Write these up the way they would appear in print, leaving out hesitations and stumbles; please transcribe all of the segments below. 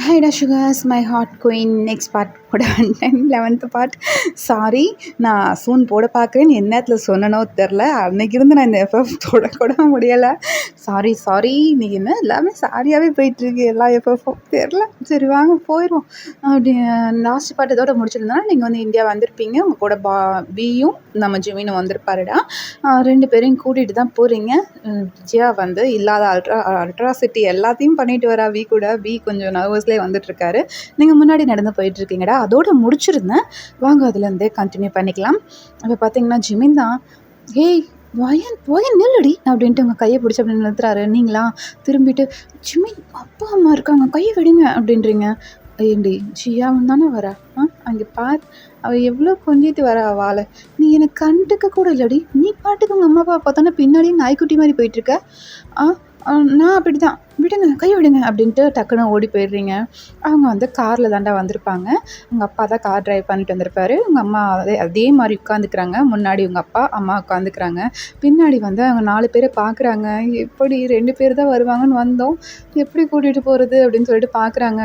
ஹைடா சுகாஸ் my heart queen next part போட வந்துட்டேன் 11th பார்ட். சாரி, நான் சூன் போட பார்க்குறேன்னு என்ன இடத்துல சொன்னனோ தெரில. அன்னைக்கு இருந்து நான் இந்த எஃப்எஃப் தொடக்கூட முடியலை. சாரி இன்றைக்கி என்ன எல்லாமே சாரியாகவே போயிட்டுருக்கு எல்லா எஃப்எஃப்பும் தெரில. சரி வாங்க போயிடுவோம். அப்படி லாஸ்ட் பார்ட் இதோட முடிச்சிருந்தோன்னா நீங்கள் வந்து இந்தியா வந்திருப்பீங்க. உங்கள் கூட பியும் நம்ம ஜிமினும் வந்திருப்பாருடா. 2 பேரையும் கூட்டிகிட்டு தான் போகிறீங்க. விஜயா வந்து இல்லாத அல்ட்ராசிட்டி எல்லாத்தையும் பண்ணிட்டு வரா வி கூட. வி கொஞ்சம் நர்வஸ்லேயே வந்துட்டுருக்காரு. நீங்கள் முன்னாடி நடந்து போயிட்டுருக்கீங்கடா. அதோடு முடிச்சிருந்தேன். வாங்க அதுலேருந்தே கண்டினியூ பண்ணிக்கலாம். அப்போ பார்த்தீங்கன்னா ஜிமின் தான், ஏய் போயன் நில்லுடி அப்படின்ட்டு உங்கள் கையை பிடிச்சி அப்படின்னு நிறுத்துறாரு. நீங்களா திரும்பிட்டு, ஜிமின் அப்பா அம்மா இருக்காங்க, கையை விடுங்க அப்படின்றீங்க. ஏண்டி ஜியாவும் தானே வரா, அங்கே பார், அவள் எவ்வளோ கொஞ்சிட்டு வரா அவளை, நீ எனக்கு கண்டுக்க கூட இல்லடி, நீ பாட்டுக்கு உங்கள் அம்மா அப்பா பார்த்தானே பின்னாடியே நாய்க்குட்டி மாதிரி போயிட்டுருக்க. நான் அப்படி தான், விடுங்க கை விடுங்க அப்படின்ட்டு டக்குன்னு ஓடி போயிடுறீங்க. அவங்க வந்து காரில் தாண்டா வந்திருப்பாங்க. உங்கள் அப்பா தான் கார் ட்ரைவ் பண்ணிட்டு வந்திருப்பாரு. உங்கள் அம்மா அதே மாதிரி உட்காந்துக்கிறாங்க. முன்னாடி உங்கள் அப்பா அம்மா உட்காந்துக்கிறாங்க. பின்னாடி வந்து அவங்க 4 பேரை பார்க்குறாங்க. எப்படி 2 பேர் தான் வருவாங்கன்னு வந்தோம், எப்படி கூட்டிகிட்டு போகிறது அப்படின்னு சொல்லிட்டு பார்க்குறாங்க.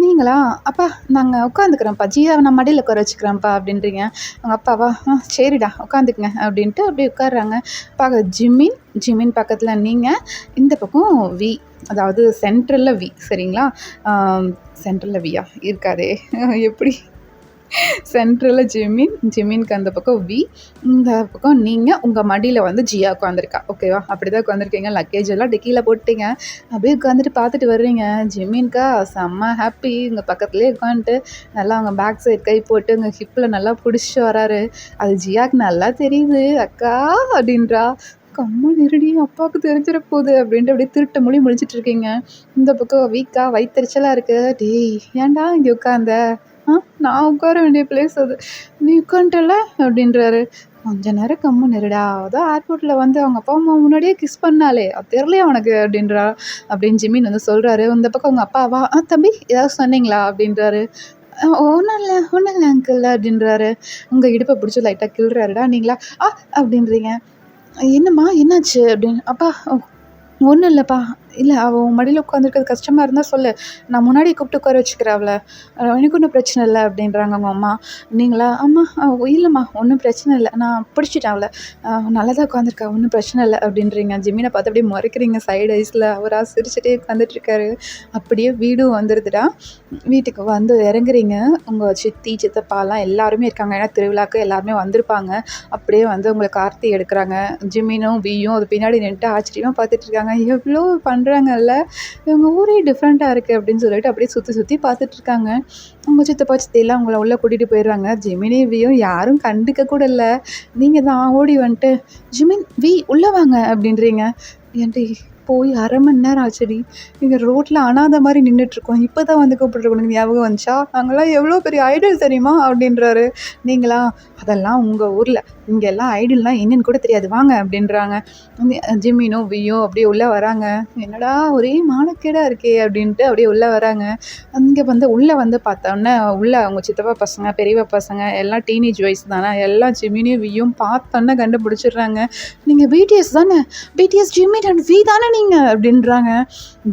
நீங்களா, அப்பா நாங்கள் உட்காந்துக்கிறோம்ப்பா, ஜியாவை நான் மடியில் உட்கார வச்சுக்கிறேன்ப்பா அப்படின்றீங்க. அவங்க அப்பாவா, சரிடா உட்காந்துக்குங்க அப்படின்ட்டு அப்படியே உட்காடுறாங்க. ஜிமின் பக்கத்தில் நீங்கள், இந்த பக்கம் வி, அதாவது சென்ட்ரலில் வி, சரிங்களா? சென்ட்ரலில் வியா இருக்காதே, எப்படி சென்ட்ரலில் ஜிமின்க்கு அந்த பக்கம் வி, இந்த பக்கம் நீங்கள் உங்கள் மடியில் வந்து ஜியா உட்காந்துருக்கா. ஓகேவா? அப்படி தான் உட்காந்துருக்கீங்க. லக்கேஜ் எல்லாம் டிக்கியில் போட்டுட்டீங்க. அப்படியே உட்காந்துட்டு பார்த்துட்டு வர்றீங்க. ஜிமின்கா செம்ம ஹாப்பி. உங்கள் பக்கத்துலேயே உட்காந்துட்டு நல்லா அவங்க பேக் சைட் கை போட்டு உங்கள் ஹிப்பில் நல்லா பிடிச்சிட்டு வராரு. அது ஜியாவுக்கு நல்லா தெரியுது. அக்கா அப்படின்றா. கம்மா நெருடி, அப்பாவுக்கு தெரிஞ்சிட போகுது அப்படின்ட்டு அப்படியே திருட்ட மொழி முழிச்சிட்ருக்கீங்க. இந்த பக்கம் வீக்கா வயிற்றுச்சலாக இருக்குது. டேய் ஏன்டா இங்கே உட்காந்த, நான் உட்கார வேண்டிய பிளேஸ் அது, நீ உட்காந்துட்டல அப்படின்றாரு. கொஞ்ச நேரம் கம்முன்னு இருடா, அதான் ஏர்போர்ட்டில் வந்து அவங்க அப்பா அம்மா முன்னாடியே கிஸ் பண்ணாலே அது தெரியலையா உனக்கு அப்படின்றா. அப்படின்னு ஜிமின் வந்து சொல்கிறாரு. இந்த பக்கம் உங்கள் அப்பாவா, தம்பி ஏதாவது சொன்னீங்களா அப்படின்றாரு. ஒன்றும் இல்லை அங்கிள் அப்படின்றாரு. உங்கள் இடுப்பை பிடிச்சி லைட்டாக கிள்றாருடா. நீங்களா அப்படின்றீங்க. என்னம்மா என்னாச்சு அப்படின்னு. அப்பா ஒன்றும் இல்லைப்பா, இல்லை அவள் உன் மடியில் உட்காந்துருக்கிறது கஷ்டமாக இருந்தால் சொல்லு, நான் முன்னாடி கூப்பிட்டு உட்கார வச்சுக்கிறேன் அவளை, எனக்கு ஒன்றும் பிரச்சனை இல்லை அப்படின்றாங்க அவங்க அம்மா. நீங்களா, அம்மா இல்லைம்மா ஒன்றும் பிரச்சனை இல்லை, நான் பிடிச்சிட்டேன் அவளை, நல்லா தான் உட்காந்துருக்கா, ஒன்றும் பிரச்சனை இல்லை அப்படின்றீங்க. ஜிமினை பார்த்து அப்படியே முறைக்கிறீங்க சைடு ஐஸில். அவராக சிரிச்சுட்டே உட்காந்துட்ருக்காரு. அப்படியே வீடும் வந்துடுதுடா. வீட்டுக்கு வந்து இறங்குறீங்க. உங்கள் சித்தி சித்தப்பாலாம் எல்லாருமே இருக்காங்க. ஏன்னா திருவிழாவுக்கு எல்லாருமே வந்திருப்பாங்க. அப்படியே வந்து உங்களை கார்த்தி எடுக்கிறாங்க. ஜிமினும் வியும் அது பின்னாடி நின்றுட்டு ஆச்சரியமாக பார்த்துட்ருக்காங்க. எவ்வளோ பண்ணுறாங்கல்ல, இவங்க ஊரே டிஃப்ரெண்ட்டாக இருக்குது அப்படின்னு சொல்லிட்டு அப்படியே சுற்றி பார்த்துட்ருக்காங்க. உங்கள் சித்தப்பா சித்தியெல்லாம் உங்களை உள்ளே கூட்டிகிட்டு போயிடுறாங்க. ஜிமினி வியும் யாரும் கண்டுக்க கூட இல்லை. நீங்கள் தான் ஓடி வந்துட்டு, ஜிமின் வி உள்ளே வாங்க அப்படின்றீங்க. ஏன்டி போய் 1/2 மணி நேரம் ஆச்சுடி, இங்கே ரோட்டில் அனாத மாதிரி நின்றுட்டுருக்கோம், இப்போ தான் வந்து கூப்பிட்ற உனக்கு ஞாபகம் வந்துச்சா, நாங்களாம் எவ்வளோ பெரிய ஐடல் தெரியுமா அப்படின்றாரு. நீங்களா, அதெல்லாம் உங்கள் ஊரில், இங்கெல்லாம் ஐடல்னால் என்னன்னு கூட தெரியாது, வாங்க அப்படின்றாங்க. ஜிமினோ வியோ அப்படியே உள்ளே வராங்க. என்னடா ஒரே மானக்கேடாக இருக்கே அப்படின்ட்டு அப்படியே உள்ளே வராங்க. இங்கே வந்து உள்ளே வந்து பார்த்தோன்னே உள்ளே அவங்க சித்தப்பா பசங்க பெரியப்பா பசங்க எல்லாம் டீனேஜ் வயசு தானே, எல்லாம் ஜிமினியும் வியும் பார்த்தோன்னே கண்டுபிடிச்சிடுறாங்க. நீங்கள் பிடிஎஸ் தானே, பிடிஎஸ் ஜிமின் அண்ட் வி தானே நீங்கள் அப்படின்றாங்க.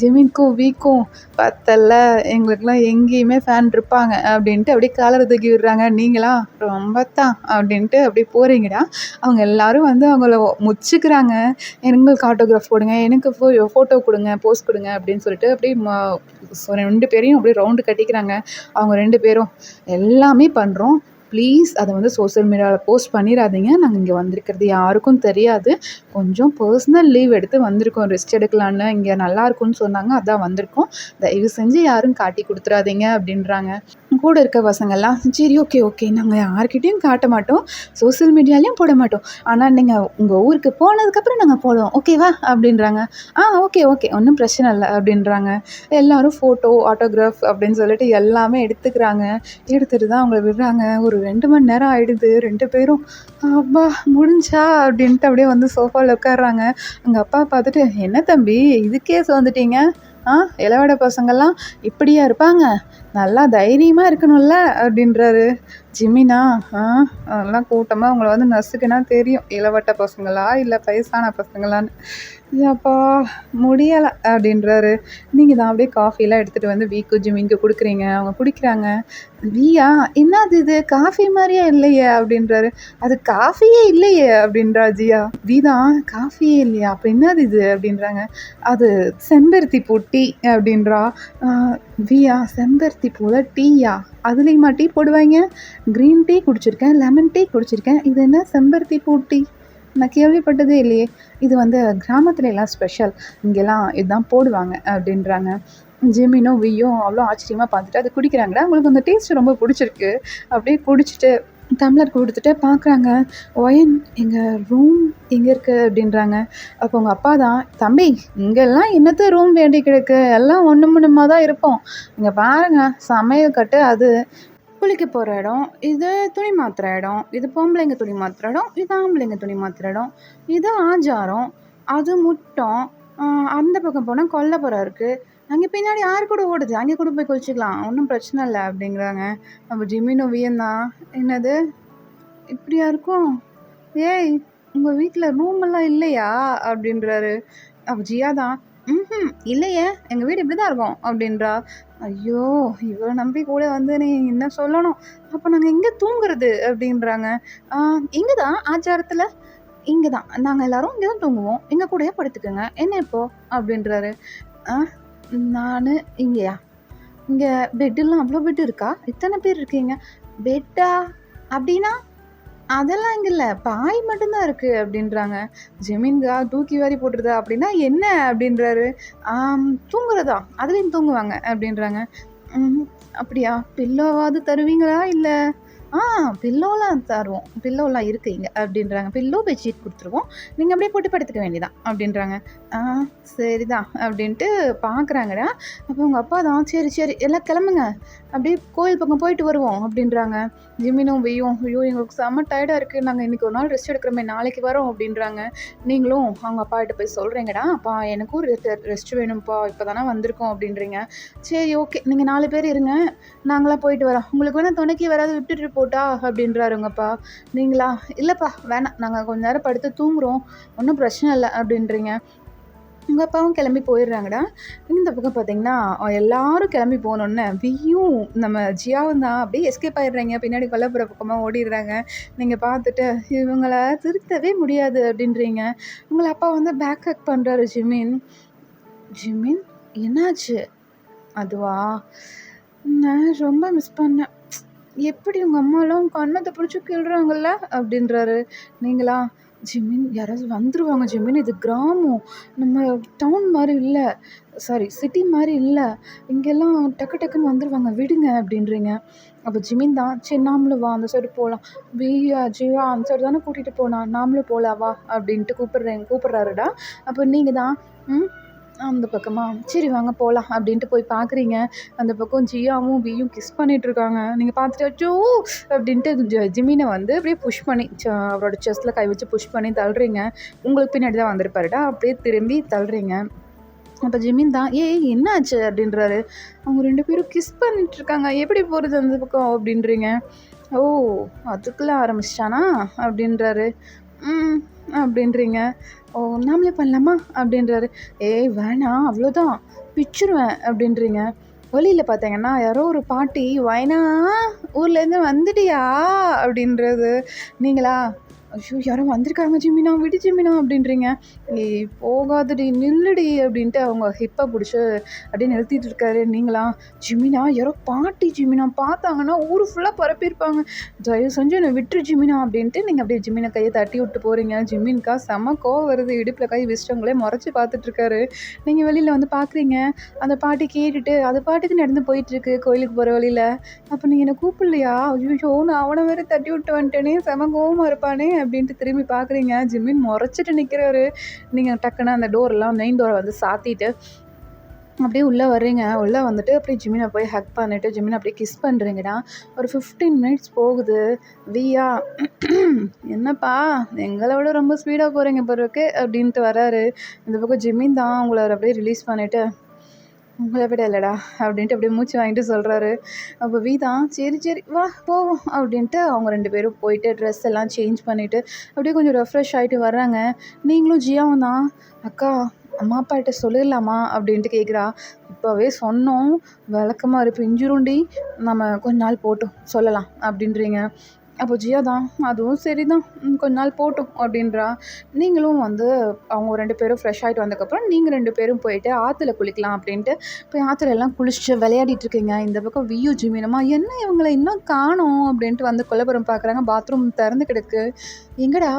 ஜிமின்க்கும் வீக்கும் பத்தல்ல, எங்களுக்கெல்லாம் எங்கேயுமே ஃபேன் இருப்பாங்க அப்படின்ட்டு அப்படியே காலரை தூக்கி விடுறாங்க. நீங்களா ரொம்ப தான் அப்படின்ட்டு அப்படியே போகிறீங்கடா. அவங்க எல்லோரும் வந்து அவங்கள முச்சுக்கிறாங்க. எங்களுக்கு ஆட்டோகிராஃப் போடுங்க, எனக்கு ஃபோட்டோ கொடுங்க, போஸ்ட் கொடுங்க அப்படின்னு சொல்லிட்டு அப்படியே 2 பேரையும் அப்படியே ரவுண்டு கட்டிக்கிறாங்க. அவங்க 2 பேரும் எல்லாமே பண்ணுறோம், ப்ளீஸ் அதை வந்து சோஷியல் மீடியாவில் போஸ்ட் பண்ணிடாதீங்க, நாங்கள் இங்கே வந்திருக்கிறது யாருக்கும் தெரியாது, கொஞ்சம் பர்சனல் லீவ் எடுத்து வந்திருக்கோம், ரெஸ்ட் எடுக்கலான்னு, இங்கே நல்லாயிருக்குன்னு சொன்னாங்க, அதான் வந்திருக்கோம், தயவு செஞ்சு யாரும் காட்டி கொடுத்துடாதீங்க அப்படின்றாங்க. கூட இருக்க பசங்கள்லாம் சரி ஓகே நாங்கள் யார்கிட்டையும் காட்ட மாட்டோம், சோஷியல் மீடியாலையும் போட மாட்டோம், ஆனால் நீங்கள் உங்கள் ஊருக்கு போனதுக்கப்புறம் நாங்கள் போடுவோம், ஓகேவா அப்படின்றாங்க. ஓகே ஒன்றும் பிரச்சனை இல்லை அப்படின்றாங்க. எல்லோரும் ஃபோட்டோ ஆட்டோகிராஃப் அப்படின்னு சொல்லிட்டு எல்லாமே எடுத்துக்கிறாங்க. எடுத்துகிட்டு தான் அவங்கள விடுறாங்க. ஒரு 2 மணி நேரம் ஆகிடுது. 2 பேரும் அப்பா முடிஞ்சா அப்படின்ட்டு அப்படியே வந்து சோஃபாவில் உட்காடுறாங்க. எங்கள் அப்பா பார்த்துட்டு, என்ன தம்பி இதுக்கே வந்துட்டீங்க, இளவட பசங்கள்லாம் இப்படியா இருப்பாங்க, நல்லா தைரியமாக இருக்கணும்ல அப்படின்றாரு. ஜிமினா, ஆ அதெல்லாம் கூட்டமா உங்கள வந்து நசுக்குனா தெரியும். இளவட்ட பசங்களா, இல்ல வயசான பசங்களான்னு. "அப்பா முடியல" அப்படின்றாரு. நீங்க தான் அப்படியே காஃபிலாம் எடுத்துட்டு வந்து வீக்கு ஜிமின்க்கு குடுக்குறீங்க. அவங்க குடிக்கிறாங்க. "வீயா, என்னது இது? காஃபி மாரியே இல்லையே" அப்படின்றாரு. "அது காஃபியே இல்லையே" அப்படின்றா ஜியா. "வீ தான் காஃபியே இல்லையா? அப்ப என்னது இது?" அப்படின்றாங்க. "அது செம்பருத்தி பூ டீ" அப்படின்றா. "ஆ வீயா, செம்பருத்தி பூல டீயா? அதுலயுமா டீ போடுவாய்ங்க? கிரீன் டீ குடிச்சிருக்கேன், லெமன் டீ குடிச்சிருக்கேன். இது என்ன செம்பருத்தி பூ டீ? நான் கேள்விப்பட்டதே இல்லையே! இது வந்து கிராமத்துல எல்லாம் ஸ்பெஷல். இங்கெல்லாம் இதுதான் போடுவாங்க" அப்படின்றாங்க. ஜெமினும், வியும் அவ்வளோ ஆச்சரியமா பார்த்துட்டு அது குடிக்கிறாங்கடா. அவங்களுக்கு அந்த டேஸ்ட் ரொம்ப புடிச்சிருக்கு. அப்படியே குடிச்சிட்டு டம்ளர் குடுத்துட்டு பார்க்குறாங்க. "ஒயன் எங்க ரூம் எங்க இருக்கு?" அப்படின்றாங்க. அப்போ உங்க அப்பா தான், "தம்பி இங்கெல்லாம் என்னத்த ரூம் வேண்டி கிடக்கு? எல்லாம் ஒண்ணும் ஒண்ணுமா தான் இருப்போம். இங்க பாருங்க சமையல் கட்டு அது. குளிக்க போற இடம், இது துணி மாத்துற இடம், இது பொம்பளைங்க துணி மாத்துற இடம், இது ஆம்பளைங்க துணி மாத்துற இடம், இது ஆஜாரம், அது முற்றம், அ அந்த பக்கம் போனா கொல்லைப்புறம் இருக்கு. அங்கே பின்னாடி ஆறு கூட ஓடுது. அங்கே கூட போய் குளிச்சுக்கலாம். ஒண்ணும் பிரச்சனை இல்ல" அப்படிங்கிறாங்க. அப்ப ஜிமினும் வியன் தான், "என்னது இப்படியா இருக்கும்? ஏய் உங்க வீட்ல ரூமெல்லாம் இல்லையா?" அப்படின்றாரு. அப்ப ஜியா தான், "ம்ஹ்ம். இல்லையே! எங்க வீடு இப்படிதான் இருக்கும்" அப்படின்றா. ஐயோ! இவள நம்பி கூட வந்து நீ என்ன சொல்லணும்? அப்ப நாங்க எங்க தூங்குறது? அப்படின்றாங்க. ஆ இங்க தான் ஆச்சாரத்துல. இங்க தான். நாங்க எல்லாரும் இங்க தான் தூங்குவோம். எங்க கூடயே படுத்துக்கங்க. என்ன இப்போ? அப்படின்றாரு. ஆ நானு இங்கயா? இங்க பெட்டுலாம் அவ்ளோ பெட் இருக்கா? இத்தன பேர் இருக்கீங்க. பெட்டா? அப்படின்னா? அதெல்லாம் இங்க இல்ல. பாய் மட்டும் தான் இருக்கு அப்படின்றாங்க. ஜெமீன்கா தூக்கி வாரி போட்டுருதா? அப்படின்னா என்ன? அப்படின்றாரு. தூங்குறதா? அதுலயும் தூங்குவாங்க அப்படின்றாங்க. ம். அப்படியா? பில்லோவாவது தருவீங்களா? இல்ல ஆ பில்லோலாம் தருவோம். பில்லோலாம் இருக்கு இங்க அப்படின்றாங்க. பில்லோ, பெட்ஷீட் குடுத்துருவோம். நீங்க அப்படியே போட்டு படுத்துக்க வேண்டியதான் அப்படின்றாங்க. ஆ சரிதான் அப்படின்ட்டு பார்க்குறாங்கடா. அப்போ உங்க அப்பா தான், "சரி, சரி எல்லாம் கிளம்புங்க. அப்படியே கோயில் பக்கம் போயிட்டு வருவோம்" அப்படின்றாங்க. ஜிமினும், வியும், "ஐயோ! எங்களுக்கு செம்ம டயர்டா இருக்கு. நாங்க இன்னைக்கு ஒரு நாள் ரெஸ்ட் எடுக்கிறோமே, நாளைக்கு வரோம்" அப்படின்றாங்க. நீங்களும் அவங்க அப்பாகிட்ட போய் சொல்றீங்கடா, "அப்பா எனக்கும் ரெஸ்ட் வேணும்ப்பா. இப்ப தானே வந்திருக்கோம்" அப்படின்றீங்க. "சரி ஓகே. நீங்க 4 பேர் இருங்க. நாங்கலாம் போயிட்டு வரோம். உங்களுக்கு வேணா துணைக்கு யாராவது விட்டுட்டு போட்டா?" அப்படின்றாரு உங்க அப்பா. நீங்களா? "இல்லப்பா வேணாம். நாங்க கொஞ்ச நேரம் படுத்து தூங்குறோம். ஒண்ணும் பிரச்சனை இல்ல" அப்படின்றீங்க. உங்க அப்பாவும் கிளம்பி போயிடுறாங்கடா. இந்த பக்கம் பார்த்தீங்கன்னா, எல்லாரும் கிளம்பி போனோனே, வியும் நம்ம ஜியாவும் தான் அப்படியே எஸ்கேப் ஆயிடுறாய்ங்க. பின்னாடி கொல்லைப்புற பக்கமா ஓடிடுறாங்க. நீங்க பார்த்துட்டு, "இவங்கள திருத்தவே முடியாது" அப்படின்றீங்க. உங்கள அப்பா வந்து பேக் ஹக் பண்றாரு ஜிமின். "ஜிமின் என்னாச்சு?" "அதுவா? நான் ரொம்ப மிஸ் பண்ணேன். எப்படி உங்க அம்மாலாம் கன்னத்த பிடிச்சு கிள்றாங்கல்ல" அப்படின்றாரு. நீங்களா? "ஜிமின் யாராவது வந்துருவாங்க ஜிமின். இது கிராமம். நம்ம டவுன் மாரி இல்ல. சாரி சிட்டி மாரி இல்ல. இங்கெல்லாம் டக்கு டக்குன்னு வந்துருவாங்க. விடுங்க" அப்படின்றீங்க. அப்ப ஜிமின் தான், "சரி நாமளும் வா அந்த சைடு போலாம். வியா, ஜியா அந்த சைடு தானே கூட்டிட்டு போனா. நாமளும் போலாம் வா" அப்படின்ட்டு கூப்பிடுறாருடா. அப்ப நீங்க தான், ம் அந்த பக்கமா, "சரி வாங்க போலாம்" அப்படின்ட்டு போய் பார்க்குறீங்க. அந்த பக்கம் ஜியாவும், வியும் கிஸ் பண்ணிட்டுருக்காங்க. நீங்க பார்த்துட்டு, "அச்சோ!" அப்படின்ட்டு ஜிமின வந்து அப்படியே புஷ் பண்ணி அவரோட செஸ்ட்ல கை வச்சு புஷ் பண்ணி தள்ளுறீங்க. உங்களுக்கு பின்னாடி தான் வந்திருப்பாருடா. அப்படியே திரும்பி தள்ளுறீங்க. அப்ப ஜிமின் தான், "ஏய் என்ன ஆச்சு?" அப்படின்றாரு. அவங்க 2 பேரும் கிஸ் பண்ணிட்டுருக்காங்க. "எப்படி போறது அந்த பக்கம்?" அப்படின்றீங்க. "ஓ! அதுக்குள்ள ஆரம்பிச்சுட்டானா?" அப்படின்றாரு. "ம்" அப்படின்றீங்க. "ஓ! நாமளே பண்ணலாமா?" அப்படின்றாரு. "ஏய் வேணாம் அவ்வளோதான் பிச்சுருவேன்" அப்படின்றீங்க. வழியில பார்த்தீங்கன்னா, யாரோ ஒரு பாட்டி, "வயனா ஊர்லேருந்து வந்துட்டியா?" அப்படின்றது. நீங்களா? "ஐயோ! யாரோ வந்திருக்காங்க ஜிமினா, விடு ஜிமினா" அப்படின்றீங்க. "ஏய் போகாதடி, நில்லுடி" அப்படின்ட்டு அவங்க ஹிப்ப புடிச்சு அப்படியே நிறுத்திட்டு இருக்காரு. நீங்களா? "ஜிமினா யாரோ பாட்டி ஜிமினா, பார்த்தாங்கன்னா ஊரு ஃபுல்லா பரப்பியிருப்பாங்க. தயவு செஞ்சு என்ன விட்டுரு ஜிமினா" அப்படின்ட்டு நீங்க அப்படியே ஜிமின கைய தட்டி விட்டு போறீங்க. ஜிமின்கா செம்ம கோவம் வருது. இடுப்புல கை வச்சுட்டு உங்களே மொறச்சு பார்த்துட்டு இருக்காரு. நீங்க வெளியில வந்து பார்க்குறீங்க. அந்த பாட்டி கேட்டுட்டு அது பாட்டுக்கு நடந்து போயிட்டுருக்கு கோயிலுக்கு போற வழியில. அப்ப நீங்க என்ன கூப்பிடலையா? ஐய்யய்யோ! நான் அவன வேற தட்டி விட்டு வந்துட்டேனே! செம கோவமா இருப்பானே! அப்டின்ட்டு திரும்பி பார்க்குறீங்க. ஜிமின் மொறச்சுட்டு நிக்கிறாரு. நீங்க டக்குனு அந்த டோர்லாம் மெயின் டோர வந்து சாத்திட்டு, அப்படியே உள்ள வர்றீங்க. உள்ள வந்துட்டு அப்படியே ஜிமின போய் ஹக் பண்ணிட்டு, ஜிமின அப்படியே கிஸ் பண்றீங்கடா. ஒரு 15 மினிட்ஸ் போகுது. வியா, "என்னப்பா எங்கள விட ரொம்ப ஸ்பீடா போறீங்க போல இருக்கு" அப்படின்ட்டு வராரு. இந்த பக்கம் ஜிமின் தான் உங்கள அப்படியே ரிலீஸ் பண்ணிட்டு, உங்கள விட இல்லடா அப்படின்ட்டு அப்படியே மூச்சு வாங்கிட்டு சொல்கிறாரு. அப்போ வீதா சரி சரி வா போவோம் அப்படின்ட்டு அவங்க 2 பேரும் போயிட்டு ட்ரெஸ் எல்லாம் சேஞ்ச் பண்ணிவிட்டு அப்படியே கொஞ்சம் ரெஃப்ரெஷ் ஆகிட்டு வர்றாங்க. நீங்களும் ஜியாவும் தான் அக்கா அம்மா அப்பாகிட்ட சொல்லிடலாமா அப்படின்ட்டு கேட்குறா. இப்போவே சொன்னோம் விளக்கமாறு பிஞ்சிருண்டி, நம்ம கொஞ்ச நாள் போட்டும் சொல்லலாம் அப்படின்றீங்க. அப்போ ஜியா தான் அதுவும் சரிதான் கொஞ்ச நாள் போட்டும் அப்படின்றா. நீங்களும் வந்து அவங்க 2 பேரும் ஃப்ரெஷ் ஆகிட்டு வந்ததுக்கப்புறம் நீங்கள் 2 பேரும் போயிட்டு ஆற்றுல குளிக்கலாம் அப்படின்ட்டு போய் ஆற்றுல எல்லாம் குளிச்சுட்டு விளையாடிட்டு இருக்கீங்க. இந்த பக்கம் வியூ ஜிமினமா என்ன இவங்களை இன்னும் காணோம் அப்படின்ட்டு வந்து கொல்லப்புறம் பார்க்குறாங்க. பாத்ரூம் திறந்து கிடக்கு. எங்கடா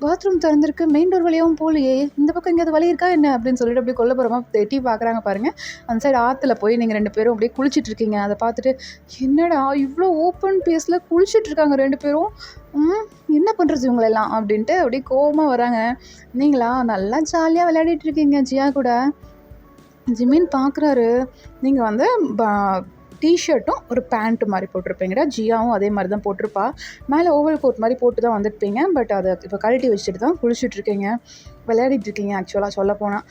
பாத்ரூம் திறந்துருக்கு, மெயின் டோர் வழியாகவும் போகலையே, இந்த பக்கம் எங்கேயாவது வழி இருக்கா என்ன அப்படின்னு சொல்லிட்டு அப்படியே கொல்லப்புறமாக எட்டி பார்க்குறாங்க பாருங்கள். அந்த சைடு ஆற்றுல போய் நீங்கள் 2 பேரும் அப்படியே குளிச்சுட்டு இருக்கீங்க. அதை பார்த்துட்டு என்னடா இவ்வளோ ஓப்பன் பிளேஸில் குளிச்சுட்டு இருக்காங்க 2 பேரும், என்ன பண்ணுறது இவங்களெல்லாம் அப்படின்ட்டு அப்படியே கோவமாக வராங்க. நீங்களா நல்லா ஜாலியாக விளையாடிட்டு இருக்கீங்க ஜியா கூட. ஜிமின் பார்க்குறாரு, நீங்கள் வந்து டிஷர்ட்டும் ஒரு பேண்ட்டு மாதிரி போட்டிருப்பீங்கடா. ஜியாவும் அதே மாதிரி தான் போட்டிருப்பா. மேலே ஓவல் கோட் மாதிரி போட்டு தான் வந்துருப்பீங்க. பட் அதை இப்போ கழட்டி வச்சுட்டு தான் குளிச்சுட்ருக்கீங்க, விளையாடிட்டுருக்கீங்க ஆக்சுவலாக சொல்லப்போனால்.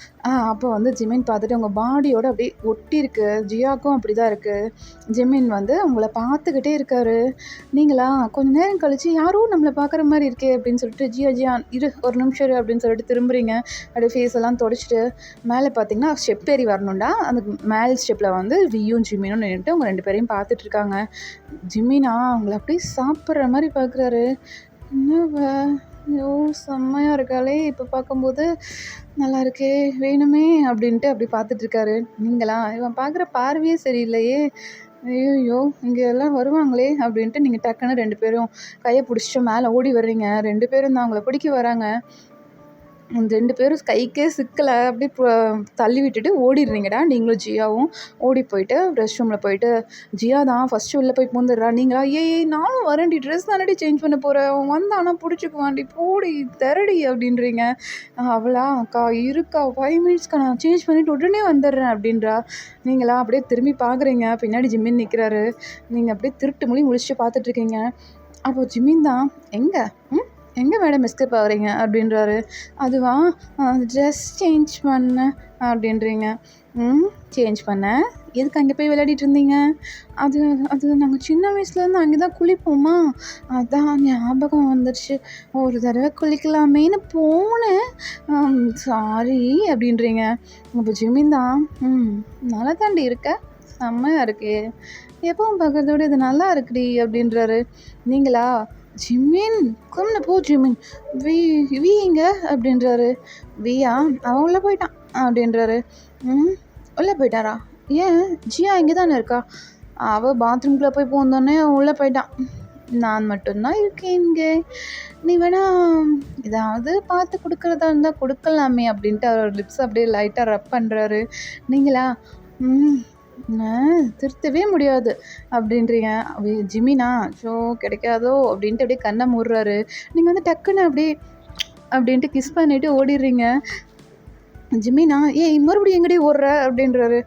அப்போ வந்து ஜிமின் பார்த்துட்டு உங்கள் பாடியோட அப்படியே ஒட்டியிருக்கு. ஜியாவுக்கும் அப்படி தான் இருக்குது. ஜிமின் வந்து உங்களை பார்த்துக்கிட்டே இருக்காரு. நீங்களா கொஞ்சம் நேரம் கழித்து யாரோ நம்மளை பார்க்குற மாதிரி இருக்கே அப்படின்னு சொல்லிட்டு ஜியா ஜியா இரு ஒரு நிமிஷம் இரு அப்படின்னு சொல்லிட்டு திரும்புறீங்க. அப்படியே ஃபேஸ் எல்லாம் தொடச்சிட்டு மேலே பார்த்தீங்கன்னா ஸ்டெப் ஏறி வரணும்டா. அந்த மேல் ஸ்டெப்பில் வந்து வியும் ஜிமினும் நின்றுட்டு அவங்க 2 பேரையும் பார்த்துட்ருக்காங்க. ஜிமினா அவங்கள அப்படியே சாப்பிட்ற மாதிரி பார்க்குறாரு. என்னவ ஐயோ செம்மையாக இருக்காளே, இப்போ பார்க்கும்போது நல்லா இருக்கே வேணுமே அப்படின்ட்டு அப்படி பார்த்துட்ருக்காரு. நீங்களா இவன் பார்க்குற பார்வையே சரியில்லையே, ஐயோ இங்கே எல்லாம் வருவாங்களே அப்படின்ட்டு நீங்கள் டக்குன்னு 2 பேரும் கையை பிடிச்சிட்டு மேலே ஓடி வர்றீங்க. 2 பேரும் தான் அவங்கள பிடிக்க வராங்க. அந்த 2 பேரும் கைக்கே சிக்கலை அப்படியே தள்ளி விட்டுட்டு ஓடிடுறீங்கடா. நீங்களும் ஜியாவும் ஓடி போயிட்டு ரெஸ்ட் ரூமில் போயிட்டு ஜியா தான் ஃபஸ்ட்டு உள்ளே போய் பூந்துடுறா. நீங்களா ஏய் நானும் வரேன்டி, ட்ரெஸ் தானடி சேஞ்ச் பண்ண போகிறேன், அவன் வந்தானா பிடிச்சிக்குவான்டி போடி திரடி அப்படின்றீங்க. அவளா அக்கா இருக்கா 5 மினிட்ஸ்க்கா நான் சேஞ்ச் பண்ணிவிட்டு உடனே வந்துடுறேன் அப்படின்றா. நீங்களா அப்படியே திரும்பி பார்க்குறீங்க, பின்னாடி ஜிம்மின் நிற்கிறாரு. நீங்கள் அப்படியே திருட்டு மொழி முடிச்சுட்டு பார்த்துட்ருக்கீங்க. அப்போது ஜிம்மின் தான் எங்கே மேடம் எஸ்கேப் ஆகுறீங்க அப்படின்றாரு. அதுவா ட்ரெஸ் சேஞ்ச் பண்ண அப்படின்றீங்க. சேஞ்ச் பண்ண எதுக்கு அங்கே போய் விளையாடிட்டு இருந்தீங்க? அது அது நாங்கள் சின்ன வயசுலேருந்து அங்கே தான் குளிப்போமா, அதான் ஞாபகம் வந்துடுச்சு, ஒரு தடவை குளிக்கலாமேன்னு போனேன், சாரி அப்படின்றீங்க. இப்போ ஜிமின் தான் நல்லா தாண்டி இருக்க, செம்மையாக இருக்கு, எப்பவும் பார்க்குறதோட இது நல்லா இருக்குடி அப்படின்றாரு. நீங்களா ஜிமின் கொம்னு போ ஜிமின், வி எங்க அப்படின்றாரு. வியா அவன் உள்ளே போயிட்டான் அப்படின்றாரு. உள்ளே போயிட்டாரா? ஏன் ஜியா இங்கே தானே இருக்கா? அவள் பாத்ரூம்குள்ளே போய் போந்தோடனே உள்ளே போயிட்டான். நான் மட்டும்தான் இருக்கேன் இங்கே, நீ வேணா ஏதாவது பார்த்து கொடுக்குறதா இருந்தால் கொடுக்கலாமே அப்படின்ட்டு அவர் லிப்ஸ் அப்படியே லைட்டாக ரப் பண்ணுறாரு. நீங்களா திருத்தவே முடியாது அப்படின்றீங்க. ஜிமினா ஷோ கிடைக்காதோ அப்படின்ட்டு அப்படியே கண்ணை மூடுறாரு. நீங்கள் வந்து டக்குன்னு அப்படின்ட்டு கிஸ் பண்ணிவிட்டு ஓடிடுறீங்க. ஜிமினா மறுபடியும் எங்கடி ஓடுற அப்படின்றாரு.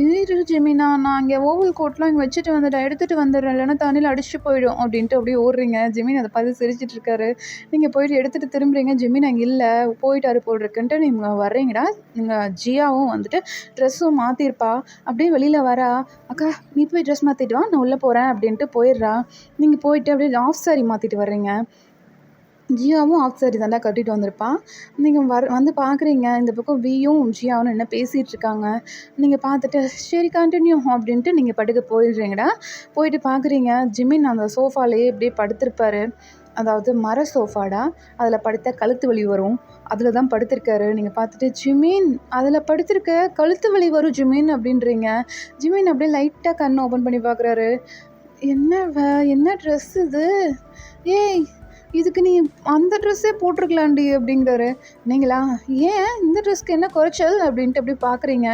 இரு ஜிமினா, நான் இங்கே ஓவல் கோட்லாம் இங்கே வச்சுட்டு வந்துட்டேன், எடுத்துகிட்டு வந்துடுறேன், இல்லைன்னா தண்ணியில் அடிச்சுட்டு போயிடும் அப்படின்ட்டு அப்படியே ஓடுறீங்க. ஜிமின் அதை பார்த்து சிரிச்சிட்டு இருக்காரு. நீங்கள் போயிட்டு எடுத்துகிட்டு திரும்புறீங்க. ஜிமின் அங்கே இல்லை, போயிட்டாரு போடுறக்குன்ட்டு நீங்கள் வர்றீங்கடா. நீங்கள் ஜியாவும் வந்துட்டு ட்ரெஸ்ஸும் மாற்றிருப்பா, அப்படியே வெளியில் வரா. அக்கா நீ போய் ட்ரெஸ் மாற்றிட்டு வா, நான் உள்ளே போகிறேன் அப்படின்ட்டு போயிடுறா. நீங்கள் போயிட்டு அப்படியே ஆஃப் சாரி மாற்றிட்டு வர்றீங்க. ஜியாவும் ஆஃப் சாரி தாண்டா கட்டிட்டு வந்திருப்பான். நீங்கள் வந்து பார்க்குறீங்க, இந்த பக்கம் வியும் ஜியாவும் என்ன பேசிகிட்டு இருக்காங்க. நீங்கள் பார்த்துட்டு சரி கண்டினியூ அப்படின்ட்டு நீங்கள் படுக்க போயிடுறீங்கடா. போயிட்டு பார்க்குறீங்க, ஜிமின் அந்த சோஃபாலேயே இப்படியே படுத்திருப்பாரு. அதாவது மர சோஃபாடா, அதில் படுத்தா கழுத்து வலி வரும், அதில் தான் படுத்திருக்காரு. நீங்கள் பார்த்துட்டு ஜிமின் அதில் படுத்திருக்க, கழுத்து வலி வரும் ஜிமின் அப்படின்றீங்க. ஜிமின் அப்படியே லைட்டாக கண் ஓப்பன் பண்ணி பார்க்குறாரு. என்ன ட்ரெஸ் இது, இதுக்கு நீ அந்த ட்ரெஸ்ஸே போட்டிருக்கலாண்டி அப்படிங்கிறாரு. நீங்களா ஏன் இந்த ட்ரெஸ்க்கு என்ன குறைச்சல் அப்படின்ட்டு அப்படி பார்க்குறீங்க.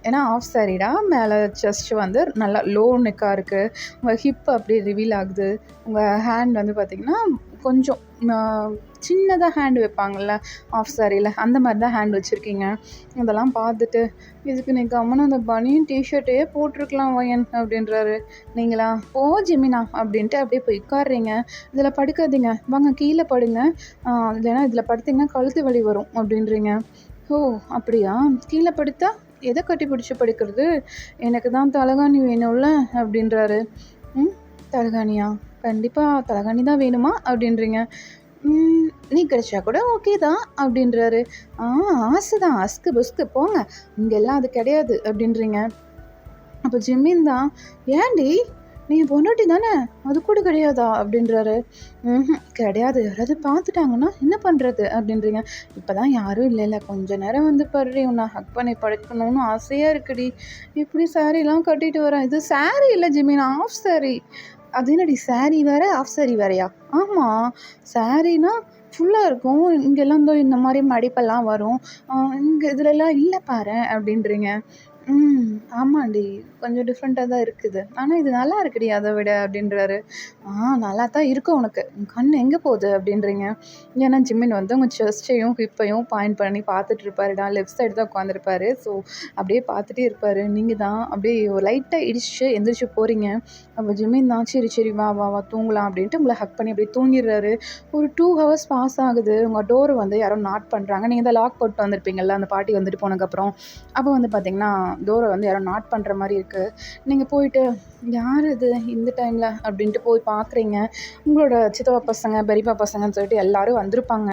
ஏன்னா ஆஃப் சாரிடா, மேலே செஸ்ட் வந்து நல்லா லோ நெக்காக இருக்குது, உங்கள் ஹிப் அப்படியே ரிவீல் ஆகுது, உங்கள் ஹேண்ட் வந்து பார்த்திங்கன்னா கொஞ்சம் சின்னதாக ஹேண்டு வைப்பாங்கள்ல ஆஃப் சாரியில், அந்த மாதிரி தான் ஹேண்ட் வச்சுருக்கீங்க. இதெல்லாம் பார்த்துட்டு இதுக்கு நீ கம்மனு அந்த பனியன் டிஷர்ட்டே போட்டிருக்கலாம் வயன் அப்படின்றாரு. நீங்களா போ ஜிமினா அப்படின்ட்டு அப்படியே போய் உட்காடுறீங்க. இதில் படுக்காதீங்க, வாங்க கீழே படுங்க, இல்லைன்னா இதில் படுத்திங்கன்னா கழுத்து வலி வரும் அப்படின்றீங்க. ஓ அப்படியா, கீழே படுத்தா எதை கட்டி பிடிச்சி படுக்கிறது? எனக்கு தான் தலகாணி வேணும்ல அப்படின்றாரு. ம் தலகாணியா? கண்டிப்பாக தலகாணி தான் வேணுமா அப்படின்றீங்க. நீ கிடைச்சா கூட ஓகே தான் அப்படின்றாரு. ஆசை தான், அஸ்கு புஸ்கு போங்க, இங்கெல்லாம் அது கிடையாது அப்படின்றீங்க. அப்போ ஜிம்மின் தான், ஏன்டி நீ பொண்டாட்டி தானே, அது கூட கிடையாதா அப்படின்றாரு. கிடையாது, யாராவது பார்த்துட்டாங்கன்னா என்ன பண்ணுறது அப்படின்றீங்க. இப்போ தான் யாரும் இல்லைல்ல, கொஞ்ச நேரம் வந்து படுறி, உன்னை ஹக் பண்ணி படுக்கணும்னு ஆசையாக இருக்குடி, இப்படி சாரீலாம் கட்டிட்டு வரேன். இது சாரீ இல்லை ஜிம்மின், ஆஃப் சாரீ. அது என்னடி சாரீ வேற ஆஃப் சாரீ வேறையா? ஆமாம், சாரீனா ஃபுல்லாக இருக்கும், இங்கெல்லாம் இந்த மாதிரி மடிப்பெல்லாம் வரும், இங்கே இதுலலாம் இல்லை பாரு அப்படின்றீங்க. ஆமாண்டி, கொஞ்சம் டிஃப்ரெண்ட்டாக தான் இருக்குது, ஆனால் இது நல்லா இருக்குடி அதை விட அப்படின்றாரு. நல்லா தான் இருக்கும் உனக்கு, கண் எங்கே போகுது அப்படின்றீங்க. ஏன்னா ஜிம்மின் வந்து உங்கள் செஸ்ட்டையும் ஹிப்பையும் பாயிண்ட் பண்ணி பார்த்துட்டு இருப்பாருடா, லெஃப்ட் சைடு தான் உட்காந்துருப்பாரு. ஸோ அப்படியே பார்த்துட்டே இருப்பார். நீங்கள் தான் அப்படியே லைட்டாக இடிச்சு எந்திரிச்சு போகிறீங்க. அப்போ ஜிம்மின் தான், சரி சரி வா வா வா தூங்கலாம் அப்படின்ட்டு உங்களை ஹக் பண்ணி அப்படியே தூங்கிடுறாரு. ஒரு 2 ஹவர்ஸ் பாஸ் ஆகுது. உங்கள் டோர் வந்து யாரோ நாட் பண்ணுறாங்க. நீங்கள் தான் லாக் போட்டு வந்திருப்பீங்கள்ல அந்த பாட்டி வந்துட்டு போனதுக்கப்புறம். அப்போ வந்து பார்த்திங்கன்னா டோரை வந்து யாரோ நாட் பண்ணுற மாதிரி இருக்குது. நீங்கள் போயிட்டு யார் இது இந்த டைமில் அப்படின்ட்டு போய் பார்க்குறீங்க. உங்களோட சித்தப்பா பசங்க, பெரியப்பா பசங்கன்னு சொல்லிட்டு எல்லோரும் வந்திருப்பாங்க.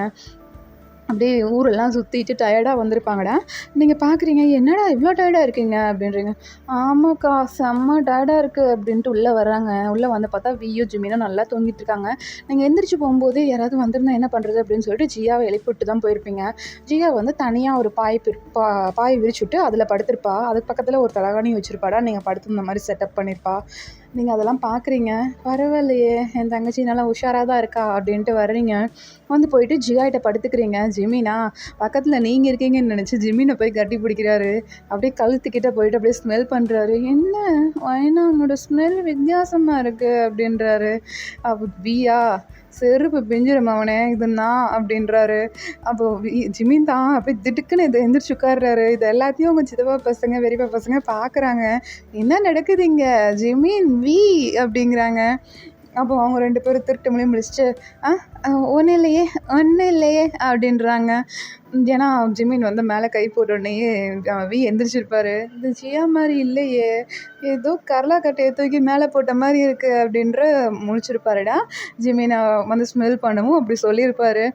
அப்படியே ஊரெல்லாம் சுற்றிட்டு டயர்டாக வந்திருப்பாங்கடா. நீங்கள் பார்க்குறீங்க, என்னடா இவ்வளோ டயர்டாக இருக்கீங்க அப்படின்றீங்க. ஆமாக்கா செம்ம டயர்டாக இருக்குது அப்படின்ட்டு உள்ளே வர்றாங்க. உள்ளே வந்து பார்த்தா வியோ ஜிம்மினும் நல்லா தூங்கிட்டு இருக்காங்க. நீங்கள் எந்திரிச்சு போகும்போது யாராவது வந்திருந்தா என்ன பண்ணுறது அப்படின்னு சொல்லிட்டு ஜியாவை எழுப்பிவிட்டு தான் போயிருப்பீங்க. ஜியா வந்து தனியாக ஒரு பாய் விரிச்சுட்டு அதில் படுத்திருப்பா. அதுக்கு பக்கத்தில் ஒரு தலகாணி வச்சுருப்பாடா, நீங்கள் படுத்திருந்த மாதிரி செட்டப் பண்ணியிருப்பா. நீங்கள் அதெல்லாம் பார்க்குறீங்க. பரவாயில்லையே, என் தங்கச்சி நல்லா உஷாராக தான் இருக்கா அப்படின்ட்டு வர்றீங்க. வந்து போயிட்டு ஜியாகிட்ட படுத்துக்கிறீங்க. ஜிமினா பக்கத்தில் நீங்கள் இருக்கீங்கன்னு நினச்சி ஜிமினை போய் கட்டி பிடிக்கிறாரு. அப்படியே கழுத்துக்கிட்ட போயிட்டு அப்படியே ஸ்மெல் பண்ணுறாரு. என்ன ஏன்னா உன்னோட ஸ்மெல் வித்தியாசமாக இருக்குது அப்படின்றாரு. அப்போ பியா செருப்பு பிஞ்சிரும் அவனே, இது நான் அப்படின்றாரு. அப்போ ஜிமின் தான் அப்படியே திடுக்குன்னு இதை எந்திரிச்சு உட்கார்றாரு. இது எல்லாத்தையும் உங்கள் சித்தப்பா பசங்க பெரியப்பா பசங்க பார்க்குறாங்க. என்ன நடக்குது இங்கே ஜிமின் வி அப்படிங்கிறாங்க. அப்போ அவங்க 2 பேரும் திருட்டு மொழி முடிச்சுட்டு ஒன்றும் இல்லையே அப்படின்றாங்க. ஏன்னா ஜிமின் வந்து மேலே கை போட்டோடனேயே வி எந்திரிச்சிருப்பாரு. இது ஜியா மாதிரி இல்லையே, ஏதோ கரலா கட்டையை தூக்கி மேலே போட்ட மாதிரி இருக்குது அப்படின்ற முழிச்சிருப்பாருடா. ஜிமினை வந்து ஸ்மெல் பண்ணவும் அப்படி சொல்லியிருப்பாரு.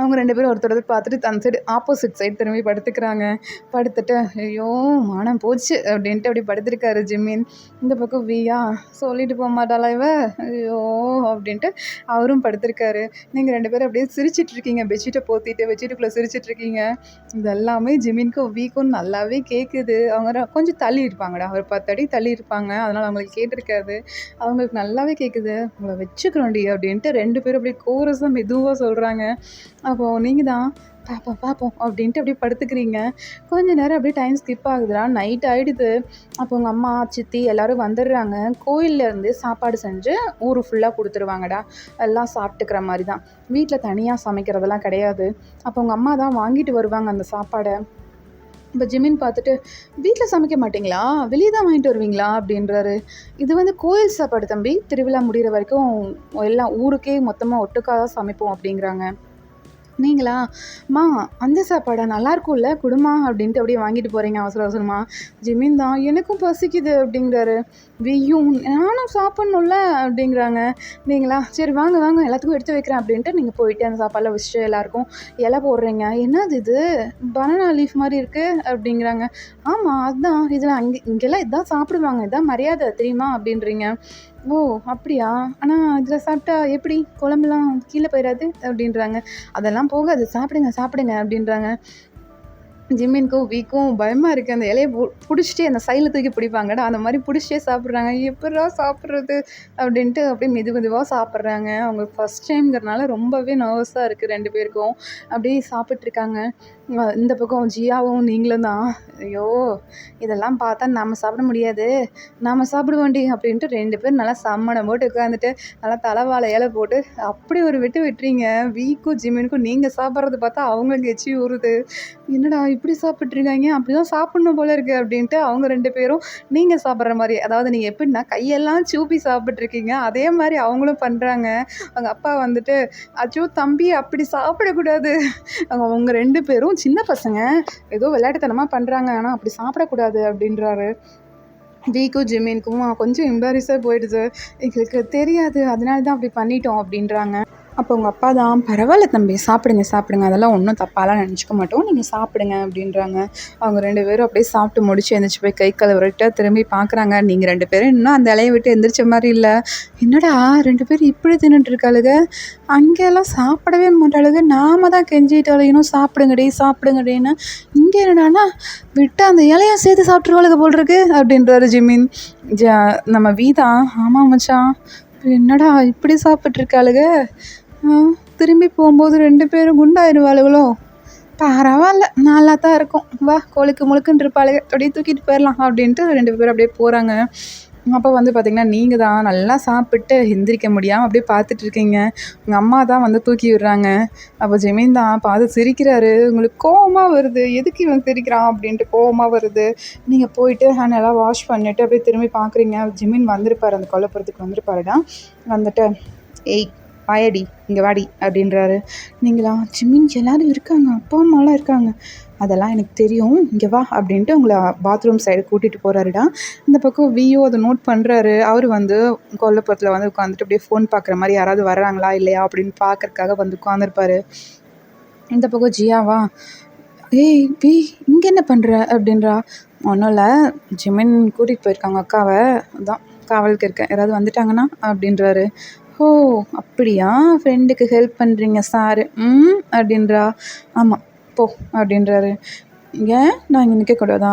அவங்க 2 பேரும் ஒருத்தர் பார்த்துட்டு அந்த சைடு ஆப்போசிட் சைடு திரும்பி படுத்துக்கிறாங்க. படுத்துட்டு ஐயோ மானம் போச்சு அப்படின்ட்டு அப்படி படுத்துருக்காரு ஜிம்மின். இந்த பக்கம் வியா சொல்லிட்டு போக மாட்டாளா இவ, ஐயோ அப்படின்ட்டு அவரும் படுத்திருக்காரு. நீங்கள் 2 பேரும் அப்படியே சிரிச்சிட்ருக்கீங்க, பெட்ஷீட்டை போத்திட்டு பெட்ஷீட்டுக்குள்ளே சிரிச்சிட்ருக்கீங்க. இது எல்லாமே ஜிம்மினுக்கும் வீக்கும் நல்லாவே கேட்குது. அவங்க கொஞ்சம் தள்ளி இருப்பாங்கடா, ஒரு 10 அடி தள்ளி இருப்பாங்க, அதனால் அவங்களுக்கு கேட்டிருக்காது. அவங்களுக்கு நல்லாவே கேட்குது. உங்களை வச்சுக்கிறோண்டி அப்படின்ட்டு 2 பேரும் அப்படியே கோரஸாக மெதுவாக சொல்கிறாங்க. அப்போது நீங்கள் தான் பார்ப்போம் அப்படின்ட்டு அப்படியே படுத்துக்கிறீங்க. கொஞ்சம் நேரம் அப்படியே டைம் ஸ்கிப் ஆகுதுடா, நைட் ஆகிடுது. அப்போ உங்கள் அம்மா சித்தி எல்லோரும் வந்துடுறாங்க. கோயிலேருந்து சாப்பாடு செஞ்சு ஊர் ஃபுல்லாக கொடுத்துருவாங்கடா, எல்லாம் சாப்பிட்டுக்கிற மாதிரி தான். வீட்டில் தனியாக சமைக்கிறதெல்லாம் கிடையாது. அப்போ உங்கள் அம்மா தான் வாங்கிட்டு வருவாங்க அந்த சாப்பாடை. இப்போ ஜிமின் பார்த்துட்டு, வீட்டில் சமைக்க மாட்டிங்களா, வெளியே தான் வாங்கிட்டு வருவீங்களா அப்படின்றாரு. இது வந்து கோயில் சாப்பாடு தம்பி, திருவிழா முடிகிற வரைக்கும் எல்லாம் ஊருக்கே மொத்தமாக ஒட்டுக்காக தான் சமைப்போம் அப்படிங்கிறாங்க. நீங்களா மா அந்த சாப்பாடா நல்லாயிருக்கும்ல குடுமா அப்படின்ட்டு அப்படியே வாங்கிட்டு போகிறீங்க அவசர அவசரமாக. ஜிமின் தான், எனக்கும் பசிக்குது அப்படிங்கிறாரு. வெய்யும் நானும் சாப்பிட்ணும்ல அப்படிங்கிறாங்க. நீங்களா சரி வாங்க எல்லாத்துக்கும் எடுத்து வைக்கிறேன் அப்படின்ட்டு நீங்கள் போயிட்டு அந்த சாப்பாடெலாம் வச்சுட்டு எல்லாேருக்கும் இலை போடுறீங்க. என்னது இது பனானா லீஃப் மாதிரி இருக்குது அப்படிங்கிறாங்க. ஆமாம் அதுதான், இதில் இங்கெல்லாம் இதுதான் சாப்பிடுவாங்க, இதுதான் மரியாதை தெரியுமா அப்படின்றீங்க. ஓ அப்படியா, ஆனால் இதில் சாப்பிட்டா எப்படி குழம்புலாம் கீழே போயிடாது அப்படின்றாங்க. அதெல்லாம் போகாது, சாப்பிடுங்க அப்படின்றாங்க. ஜிம்மினுக்கும் வீக்கும் பயமாக இருக்குது. அந்த இலையை பிடிச்சிட்டே அந்த சைடில் தூக்கி பிடிப்பாங்கடா, அந்த மாதிரி பிடிச்சிட்டே சாப்பிட்றாங்க. எப்படா சாப்பிட்றது அப்படின்ட்டு அப்படியே மெதுவாக சாப்பிட்றாங்க. அவங்க ஃபஸ்ட் டைம்ங்கிறனால ரொம்பவே நர்வஸாக இருக்குது 2 பேருக்கும். அப்படியே சாப்பிட்ருக்காங்க. இந்த பக்கம் ஜியாவும் நீங்களும் தான், ஐயோ இதெல்லாம் பார்த்தா நம்ம சாப்பிட முடியாது, நாம் சாப்பிடுவோண்டி அப்படின்ட்டு 2 பேரும் நல்லா சம்மணம் போட்டு உட்காந்துட்டு நல்லா தலைவாழை இலை போட்டு அப்படி ஒரு விட்டுறீங்க. வீக்கும் ஜிம்மினுக்கும் நீங்கள் சாப்பிட்றது பார்த்தா அவங்களுக்கு எச்சி ஊறுது. என்னடா இப்படி சாப்பிட்ருக்காங்க, அப்படி தான் சாப்பிட்ணும் போல இருக்குது அப்படின்ட்டு அவங்க 2 பேரும் நீங்கள் சாப்பிட்ற மாதிரி, அதாவது நீங்கள் எப்படின்னா கையெல்லாம் சூப்பி சாப்பிட்ருக்கீங்க அதே மாதிரி அவங்களும் பண்ணுறாங்க. அவங்க அப்பா வந்துட்டு, அச்சோ தம்பி அப்படி சாப்பிடக்கூடாது, அவங்க 2 பேரும் சின்ன பசங்க ஏதோ விளையாட்டுத்தனமாக பண்ணுறாங்க, ஆனால் அப்படி சாப்பிடக்கூடாது அப்படின்றாரு. வீக்கும் ஜிமினுக்கும் கொஞ்சம் எம்பாரஸாக போயிடுது. எங்களுக்கு தெரியாது, அதனால தான் அப்படி பண்ணிட்டோம் அப்படின்றாங்க. அப்போ உங்கள் அப்பா தான், பரவாயில்ல தம்பி, சாப்பிடுங்க சாப்பிடுங்க, அதெல்லாம் ஒன்றும் தப்பாலாம் நினச்சிக்க மாட்டோம், நீங்கள் சாப்பிடுங்க அப்படின்றாங்க. அவங்க 2 பேரும் அப்படியே சாப்பிட்டு முடிச்சு எழுந்திரிச்சி போய் கை கழுவுறட்ட திரும்பி பார்க்குறாங்க. நீங்கள் 2 பேரும் இன்னும் அந்த இலையை விட்டு எந்திரிச்ச மாதிரி இல்லை. என்னடா 2 பேரும் இப்படி தின்னுட்டு இருக்காளுங்க, அங்கெல்லாம் சாப்பிடவே மாட்டாளுங்க, நாம தான் கெஞ்சிட்டு அலையணும் சாப்பிடுங்கடி சாப்பிடுங்கடின்னு. இங்கே என்னடானா விட்டு அந்த இலையும் சேர்த்து சாப்பிட்ருவாளுங்க போல் இருக்கு அப்படின்றாரு ஜிமின். நம்ம வீதா, ஆமாம் மச்சான், என்னடா இப்படி சாப்பிட்ருக்காளுங்க, திரும்பி போகும்போது 2 பேரும் குண்டாயிருவாளுகளோ, பரவாயில்ல நல்லா தான் இருக்கும், வா கோழிக்கு முழுக்குன்னு இருப்பாளுங்க, அப்படியே தூக்கிட்டு போயிடலாம் அப்படின்ட்டு 2 பேரும் அப்படியே போகிறாங்க. அப்போ பார்த்திங்கன்னா நீங்கள் தான் நல்லா சாப்பிட்டு எந்திரிக்க முடியாமல் அப்படியே பார்த்துட்ருக்கீங்க. உங்கள் அம்மா தான் தூக்கி விடுறாங்க. அப்போ ஜெமீன் தான் பார்த்து சிரிக்கிறாரு. உங்களுக்கு கோவமாக வருது, எதுக்கு இவன் சிரிக்கிறான் அப்படின்ட்டு கோவமாக வருது. நீங்கள் போயிட்டு ஹேண்டெல்லாம் வாஷ் பண்ணிவிட்டு அப்படியே திரும்பி பார்க்குறீங்க. ஜெமீன் வந்திருப்பார், அந்த கொல்லைப்புறத்துக்கு வந்திருப்பாருடா. வந்துட்டு ஏய் வாயடி இங்கே வாடி அப்படின்றாரு. நீங்களா, ஜிமின் எல்லோரும் இருக்காங்க, அப்பா அம்மாலாம் இருக்காங்க, அதெல்லாம் எனக்கு தெரியும், இங்கே வா அப்படின்ட்டு உங்களை பாத்ரூம் சைடு கூட்டிகிட்டு போகிறாருடா. இந்த பக்கம் வியோ அதை நோட் பண்ணுறாரு. அவர் கொல்லைப்புறத்தில் உட்காந்துட்டு அப்படியே ஃபோன் பார்க்குற மாதிரி யாராவது வர்றாங்களா இல்லையா அப்படின்னு பார்க்கறதுக்காக உட்காந்துருப்பாரு. இந்த பக்கம் ஜியாவா, ஏய் வி இங்கே என்ன பண்ணுற அப்படின்றா. ஒன்றும் இல்லை, ஜிமின் கூட்டிகிட்டு போயிருக்காங்க அக்காவை, அதான் காவலுக்கு இருக்கேன், யாராவது வந்துட்டாங்கன்னா அப்படின்றாரு. ஓ அப்படியா, ஃப்ரெண்டுக்கு ஹெல்ப் பண்ணுறீங்க சாரு, அப்படின்றா. ஆமாம் போ அப்படின்றாரு. ஏன் நான் இங்கே நிற்கக்கூடாதா,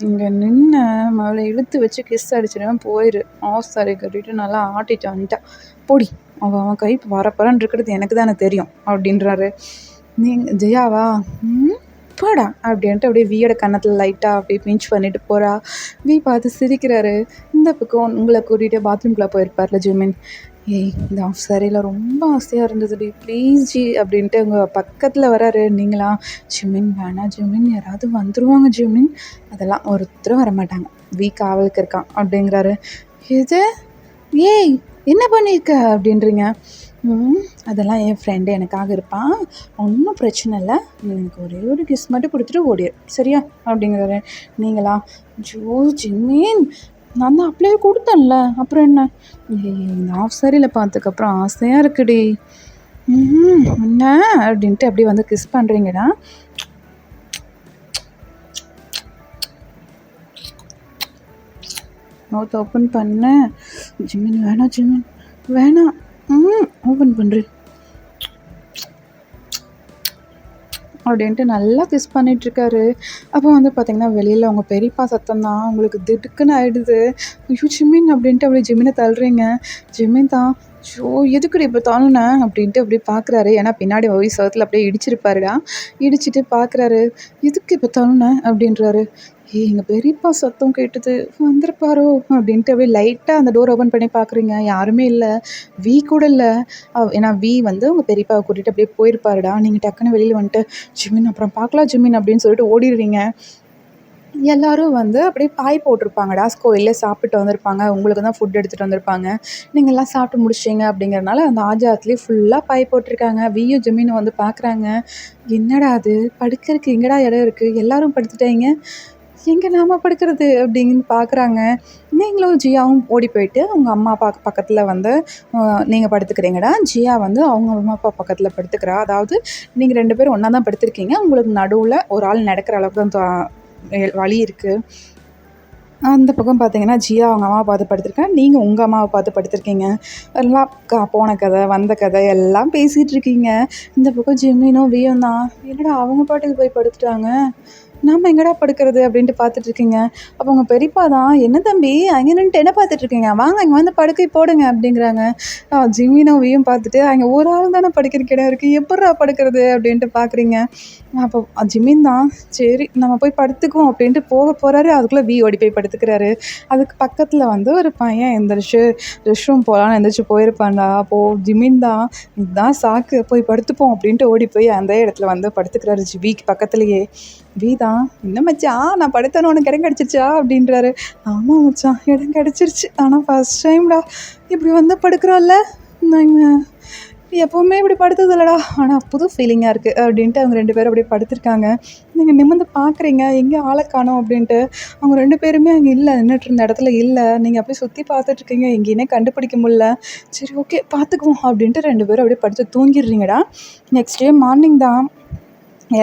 இங்கே நின்று அவளை இழுத்து வச்சு கிஸ் அடிச்சிடுவேன், போயிரு, சாரி கட்டிட்டு நல்லா ஆட்டிட்டு வந்துட்டான், பொடி, அவன் கை வரப்போறான்னு இருக்கிறது எனக்கு தானே தெரியும் அப்படின்றாரு. நீங்கள் ஜெயாவா, போடா அப்படின்ட்டு அப்படியே வியோட கன்னத்தில் லைட்டாக அப்படியே பிஞ்ச் பண்ணிட்டு போகிறா. வி பார்த்து சிரிக்கிறாரு. இந்த பக்கம் உங்களை கூட்டிகிட்டு பாத்ரூம்குள்ளே போயிருப்பார்ல ஜிமின். ஏய் இந்த ஆஃப் சாரியில் ரொம்ப ஆசையாக இருந்ததுடி, ப்ளீஸ் ஜி அப்படின்ட்டு உங்கள் பக்கத்தில் வராரு. நீங்களா, ஜிமின் வேணா ஜிமின், யாராவது வந்துடுவாங்க ஜிமின், அதெல்லாம் ஒருத்தரும் வரமாட்டாங்க, வி காவலுக்கு இருக்கான் அப்படிங்கிறாரு. இது ஏய் என்ன பண்ணியிருக்க அப்படின்றீங்க. அதெல்லாம் என் ஃப்ரெண்டு எனக்காக இருப்பான், ஒன்றும் பிரச்சனை இல்லை, எனக்கு ஒரே ஒரு கிஸ் மட்டும் கொடுத்துட்டு ஓடிடு சரியா அப்படிங்கிறாரு. நீங்களா, ஜோ ஜிமின் நான் தான் அப்படியே கொடுத்தேன்ல, அப்புறம் என்ன, இந்த ஆஃப் சாரியில் பார்த்ததுக்கப்புறம் ஆசையாக இருக்குடி, என்ன அப்படின்ட்டு அப்படியே கிஸ் பண்ணுறீங்கடா. மவுத் ஓப்பன் பண்ண. ஜிமின் வேணாம், ஜிமின் வேணாம், ஓப்பன் பண்ணுறேன் அப்படின்ட்டு நல்லா கிஸ் பண்ணிகிட்ருக்காரு. அப்போ பார்த்திங்கன்னா வெளியில் அவங்க பெரியப்பா சத்தம் தான் உங்களுக்கு திடுக்குன்னு ஆகிடுது. ஐயோ ஜிமின் அப்படின்ட்டு அப்படியே ஜிமினை தள்ளுறீங்க. ஜிமின் தான், ஷோ எதுக்குடி இப்போ தானுனேன் அப்படின்ட்டு அப்படியே பார்க்குறாரு. ஏன்னா பின்னாடி வாய்ஸ் சவுத்தில் அப்படியே இடிச்சிருப்பாருடா. இடிச்சிட்டு பார்க்குறாரு, எதுக்கு இப்போ தானுனேன் அப்படின்றாரு. எங்கள் பெரியப்பா சத்தம் கேட்டுது, வந்திருப்பாரோ அப்படின்ட்டு அப்படியே லைட்டாக அந்த டோர் ஓப்பன் பண்ணி பார்க்குறீங்க. யாருமே இல்லை, வி கூட இல்லை. ஏன்னா வி உங்கள் பெரியப்பாவை கூட்டிகிட்டு அப்படியே போயிருப்பாருடா. நீங்கள் டக்குன்னு வெளியில் வந்துட்டு ஜிமின் அப்புறம் பார்க்கலாம் ஜிமின் அப்படின்னு சொல்லிட்டு ஓடிடுறீங்க. எல்லோரும் அப்படியே பாய் போட்டிருப்பாங்கடா, கோயிலில் சாப்பிட்டு வந்திருப்பாங்க, உங்களுக்கு தான் ஃபுட் எடுத்துகிட்டு வந்திருப்பாங்க, நீங்கள்லாம் சாப்பிட்டு முடிச்சிட்டிங்க அப்படிங்கிறனால அந்த ஆஜாத்துலேயே ஃபுல்லாக பாய் போட்டிருக்காங்க. வியும் ஜிமினும் பார்க்குறாங்க, என்னடா அது படுக்கிறதுக்கு எங்கடா இடம் இருக்குது, எல்லோரும் படுத்துட்டாங்க, எங்கே நாம படுக்கிறது அப்படின்னு பார்க்குறாங்க. நீங்களும் ஜியாவும் ஓடி போயிட்டு அவங்க அம்மா அப்பா பக்கத்தில் நீங்கள் படுத்துக்கிறீங்கடா. ஜியா அவங்க அம்மா அப்பா பக்கத்தில் படுத்துக்கிறா. அதாவது நீங்கள் 2 பேரும் ஒன்றா தான் படுத்துருக்கீங்க, உங்களுக்கு நடுவில் ஒரு ஆள் நடக்கிற அளவுக்கு தான் வழி இருக்குது. அந்த பக்கம் பார்த்தீங்கன்னா ஜியா அவங்க அம்மாவை பார்த்து படுத்திருக்கேன், நீங்கள் உங்கள் அம்மாவை பார்த்து படுத்திருக்கீங்க. எல்லாம் போன கதை வந்த கதை எல்லாம் பேசிகிட்டு இருக்கீங்க. இந்த பக்கம் ஜிமினும் வியும் தான், என்னடா அவங்க பாட்டுக்கு போய் படுத்துட்டாங்க, நம்ம எங்கடா படுக்கிறது அப்படின்ட்டு பார்த்துட்ருக்கீங்க. அப்போ உங்கள் பெரியப்பா தான், என்ன தம்பி அங்கே நின்றுட்டு என்ன பார்த்துட்ருக்கீங்க, வாங்க இங்கே படுக்கை போடுங்க அப்படிங்கிறாங்க. ஜிமினும் வியும் பார்த்துட்டு, அங்கே ஒரு ஆள் தானே படுக்கிறதுக்கு இடம் இருக்குது, எப்பட்றா படுக்கிறது அப்படின்ட்டு பார்க்குறீங்க. அப்போ ஜிமின் தான், சரி நம்ம போய் படுத்துக்குவோம் அப்படின்ட்டு போகிறாரு. அதுக்குள்ளே வி ஓடி போய் படுத்துக்கிறாரு. அதுக்கு பக்கத்தில் ஒரு பையன் எந்திரிச்சு ரெஸ்ட் ரூம் போகலான்னு எந்திரிச்சு போயிருப்பான்டா. அப்போது ஜிமின் தான், இதுதான் சாக்கு, போய் படுத்துப்போம் அப்படின்ட்டு ஓடி போய் அந்த இடத்துல படுத்துக்கிறாரு விக்கு பக்கத்துலேயே. வி தான், என்ன மச்சான் நான் படுத்தேன்னு உனக்கு இடம் கிடச்சிருச்சா அப்படின்றாரு. ஆமாம் மச்சான் இடம் கிடச்சிருச்சு, ஆனால் ஃபஸ்ட் டைம்டா இப்படி படுக்கிறோம்ல, நாங்கள் எப்போவுமே இப்படி படுத்தது இல்லடா, ஆனால் புது ஃபீலிங்காக இருக்குது அப்படின்ட்டு அவங்க 2 பேரும் அப்படியே படுத்திருக்காங்க. நீங்கள் நிமிர்ந்து பார்க்குறீங்க, எங்கே ஆளை காணோம் அப்படின்ட்டு. அவங்க 2 பேருமே அங்கே இல்லை, நின்றுட்டு இருந்த இடத்துல இல்லை. நீங்கள் அப்படியே சுற்றி பார்த்துட்ருக்கீங்க, எங்கேயுமே கண்டுபிடிக்க முடில. சரி ஓகே பார்த்துக்குவோம் அப்படின்ட்டு 2 பேரும் அப்படியே படுத்து தூங்கிடுறீங்கடா. நெக்ஸ்ட் டே மார்னிங் தான்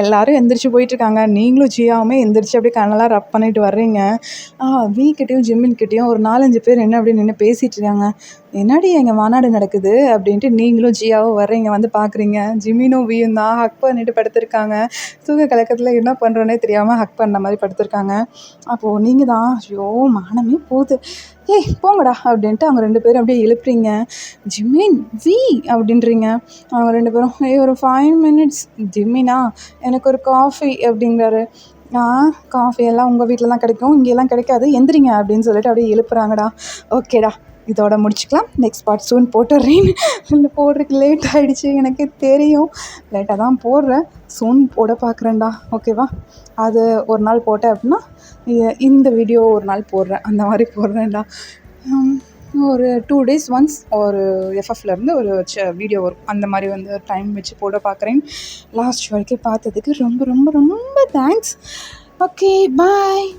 எல்லாரும் எந்திரிச்சு போயிட்டுருக்காங்க. நீங்களும் ஜியாவுமே எந்திரிச்சு அப்படியே கண்ணெல்லாம் ரப் பண்ணிட்டு வர்றீங்க. வீக்கிட்டேயும் ஜிம்மின்கிட்டேயும் ஒரு 4, 5 பேர் என்ன அப்படி நின்று பேசிகிட்டு இருக்காங்க. என்னடி எங்கள் மாநாடு நடக்குது அப்படின்ட்டு நீங்களும் ஜியாவும் வர்றீங்க, வந்து பார்க்குறீங்க. ஜிம்மினும் வியும் தான் ஹக் பண்ணிட்டு படுத்திருக்காங்க. தூக்க கலக்கத்தில் என்ன பண்ணுறோன்னே தெரியாமல் ஹக் பண்ண மாதிரி படுத்திருக்காங்க. அப்போது நீங்கள் தான், ஐயோ மானமே போகுது, ஏய் போங்கடா அப்படின்ட்டு அவங்க 2 பேரும் அப்படியே எழுப்புறீங்க. ஜிம்மின் வி அப்படின்றீங்க. அவங்க 2 பேரும் ஒரு 5 மினிட்ஸ். ஜிம்மினா எனக்கு ஒரு காஃபி அப்படிங்கிறாரு. காஃபி எல்லாம் உங்கள் வீட்டில் தான் கிடைக்கும், இங்கெல்லாம் கிடைக்காது, எந்திரிங்க அப்படின்னு சொல்லிட்டு அப்படியே எழுப்புறாங்கடா. ஓகேடா, இதோட முடிச்சுக்கலாம். நெக்ஸ்ட் பார்ட் சூன் போட்டுடுறேன். இல்லை போடுறதுக்கு லேட் ஆகிடுச்சு, எனக்கு தெரியும். லேட்டாக தான் போடுறேன், சூன் போட பார்க்குறேன்டா. ஓகேவா? அது ஒரு நாள் போட்டேன் அப்படின்னா இந்த வீடியோ ஒரு நாள் போடுறேன், அந்த மாதிரி போடுறேன்டா. ஒரு 2 days ஒன்ஸ் ஒரு எஃப்எஃப்லேருந்து ஒரு வீடியோ வரும், அந்த மாதிரி வந்து டைம் வச்சு போட பார்க்குறேன். லாஸ்ட் வரைக்கும் பார்த்ததுக்கு ரொம்ப ரொம்ப ரொம்ப தேங்க்ஸ். Okay bye.